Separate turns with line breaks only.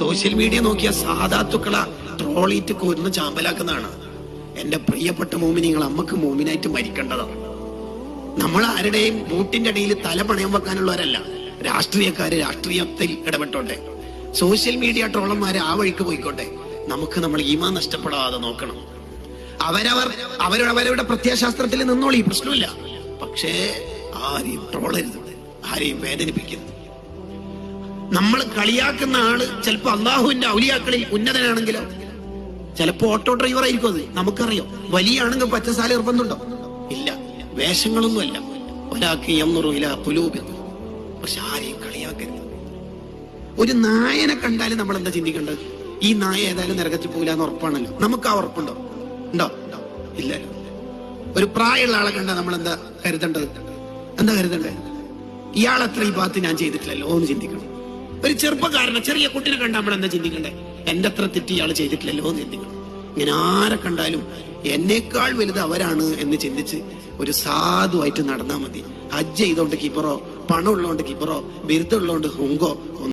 Social media നോക്കിയ സാധാത്തുക്കള ട്രോളിയിട്ട് കൊന്ന് ചാമ്പലാക്കുന്നതാണ്. എന്റെ പ്രിയപ്പെട്ട മോമിനിങ്ങൾ, അമ്മക്ക് മോമിനായിട്ട് മരിക്കേണ്ടതാണ്. നമ്മൾ ആരുടെയും ബൂട്ടിന്റെ അടിയിൽ തല പണയം വെക്കാനുള്ളവരല്ല. രാഷ്ട്രീയക്കാര് രാഷ്ട്രീയത്തിൽ ഇടപെട്ടോട്ടെ, സോഷ്യൽ മീഡിയ ട്രോളന്മാര് ആ വഴിക്ക് പോയിക്കോട്ടെ. നമുക്ക് നമ്മൾ ഈമാൻ നഷ്ടപ്പെടാതെ നോക്കണം. അവരവരുടെ പ്രത്യയശാസ്ത്രത്തിൽ നിന്നോളി, പ്രശ്നമില്ല. പക്ഷേ ആരെയും ട്രോളരുത്, ആരെയും വേദനിപ്പിക്കരുത്. നമ്മൾ കളിയാക്കുന്ന ആള് ചിലപ്പോ അള്ളാഹുവിന്റെ ഔലിയാക്കളിൽ ഉന്നതനാണെങ്കിലോ, ചിലപ്പോ ഓട്ടോ ഡ്രൈവർ ആയിരിക്കും. അത് നമുക്കറിയാം. വലിയ ആണെങ്കിൽ പച്ചസാല നിർബന്ധമുണ്ടോ? ഇല്ല. വേഷങ്ങളൊന്നുമല്ല. ഒരാൾക്ക് എന്നുറിയില്ല പുലൂബ്. പക്ഷെ ആരെയും കളിയാക്കരുത്. ഒരു നായനെ കണ്ടാലും നമ്മൾ എന്താ ചിന്തിക്കേണ്ടത്? ഈ നായ ഏതായാലും നരകത്തിൽ പോകില്ലാന്ന് ഉറപ്പാണല്ലോ. നമുക്ക് ആ ഉറപ്പുണ്ടോ? ഉണ്ടോ? ഇല്ലല്ലോ. ഒരു പ്രായമുള്ള ആളെ കണ്ടാൽ നമ്മൾ എന്താ കരുതേണ്ടത്? എന്താ കരുതണ്ടേ? ഇയാളത്ര ഈ ഭാഗത്ത് ഞാൻ ചെയ്തിട്ടില്ലല്ലോ എന്ന് ചിന്തിക്കണം. ഒരു ചെറുപ്പക്കാരനെ, ചെറിയ കുട്ടിനെ കണ്ടാൽ നമ്മൾ എന്താ ചിന്തിക്കണ്ടേ? എന്റെ അത്ര തെറ്റി ഇയാൾ ചെയ്തിട്ടില്ലല്ലോ എന്ന് ചിന്തിക്കണം. ഇങ്ങനെ ആരെ കണ്ടാലും എന്നേക്കാൾ വലുത് അവരാണ് എന്ന് ചിന്തിച്ച് ഒരു സാധുവായിട്ട് നടന്നാൽ മതി. ഹജ്ജ് ചെയ്തോണ്ട് കിബറോ, പണം ഉള്ളതുകൊണ്ട് കിബറോ, ബിരുദം ഉള്ളതുകൊണ്ട് ഹുങ്കോ